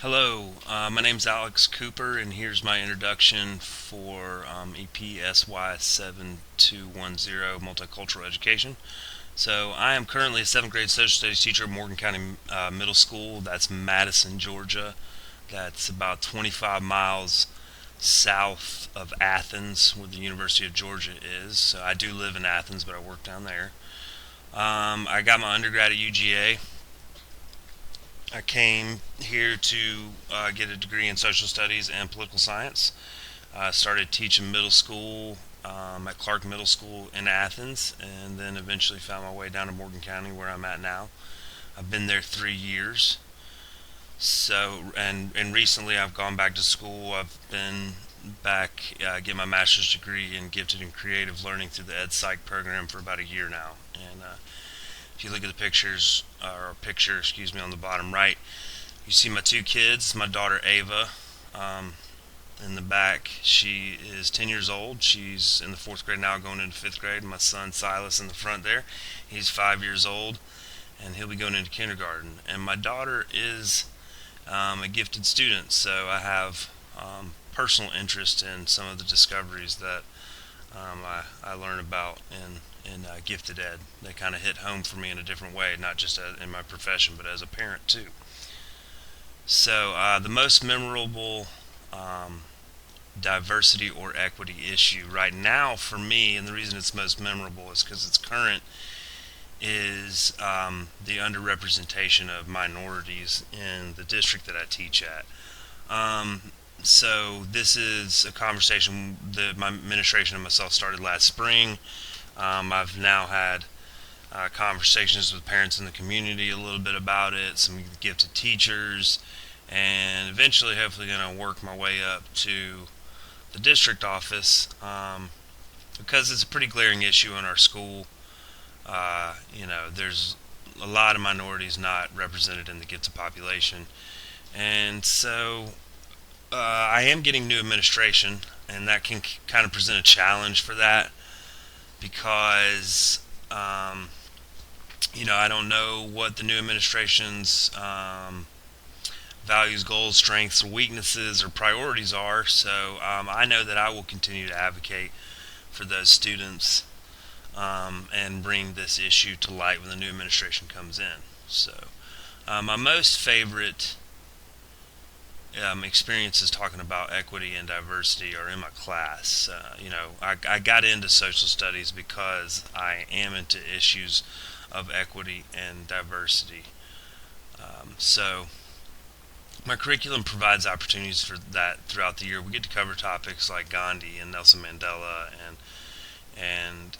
Hello, my name's Alex Cooper, and here's my introduction for EPSY 7210 Multicultural Education. So, I am currently a 7th grade social studies teacher at Morgan County Middle School. That's Madison, Georgia. That's about 25 miles south of Athens, where the University of Georgia is. So, I do live in Athens, but I work down there. I got my undergrad at UGA. I came here to get a degree in social studies and political science. I started teaching middle school at Clark Middle School in Athens, and then eventually found my way down to Morgan County, where I'm at now. I've been there 3 years. And recently I've gone back to school. I've been back get my master's degree in gifted and creative learning through the Ed Psych program for about a year now. And if you look at the pictures, or picture, excuse me, on the bottom right, you see my two kids. My daughter Ava, in the back, she is 10 years old. She's in the 4th grade now, going into 5th grade. My son Silas in the front there, he's 5 years old, and he'll be going into kindergarten. And my daughter is a gifted student, so I have personal interest in some of the discoveries that I learn about in gifted ed. They kind of hit home for me in a different way, not just in my profession, but as a parent too. So the most memorable diversity or equity issue right now for me, and the reason it's most memorable is because it's current, is the underrepresentation of minorities in the district that I teach at. So this is a conversation that my administration and myself started last spring. I've now had conversations with parents in the community a little bit about it, some gifted teachers, and eventually hopefully going to work my way up to the district office, because it's a pretty glaring issue in our school. There's a lot of minorities not represented in the gifted population, and so I am getting new administration, and that can kind of present a challenge for that because I don't know what the new administration's values, goals, strengths, or weaknesses, or priorities are. So I know that I will continue to advocate for those students and bring this issue to light when the new administration comes in. So my most favorite experiences talking about equity and diversity are in my class. I got into social studies because I am into issues of equity and diversity. So my curriculum provides opportunities for that throughout the year. We get to cover topics like Gandhi and Nelson Mandela, and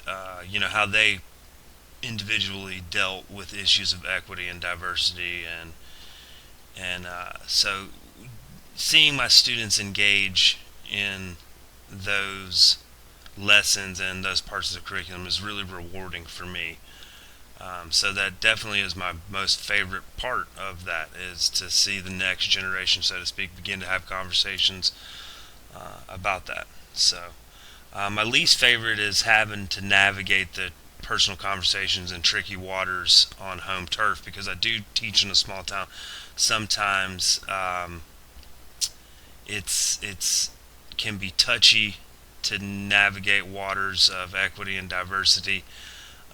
how they individually dealt with issues of equity and diversity, and so seeing my students engage in those lessons and those parts of the curriculum is really rewarding for me. So that definitely is my most favorite part of that, is to see the next generation, so to speak, begin to have conversations about that. So my least favorite is having to navigate the personal conversations in tricky waters on home turf, because I do teach in a small town. Sometimes it's can be touchy to navigate waters of equity and diversity.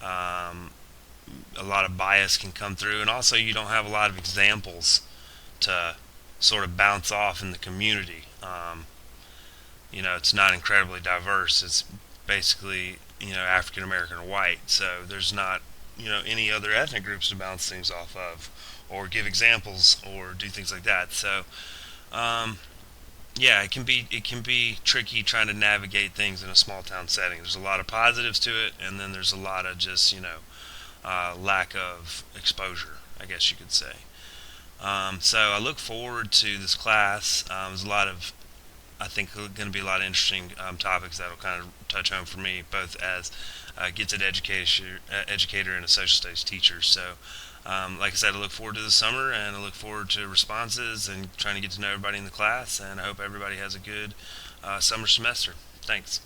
A lot of bias can come through, and also you don't have a lot of examples to sort of bounce off in the community. It's not incredibly diverse. It's basically African American or white, so there's not any other ethnic groups to bounce things off of, or give examples, or do things like that. So yeah, it can be tricky trying to navigate things in a small town setting. There's a lot of positives to it, and then there's a lot of just lack of exposure, I guess you could say. So I look forward to this class. There's I think, going to be a lot of interesting topics that'll kind of touch home for me, both as a gifted educator and a social studies teacher. So, like I said, I look forward to the summer, and I look forward to responses and trying to get to know everybody in the class. And I hope everybody has a good summer semester. Thanks.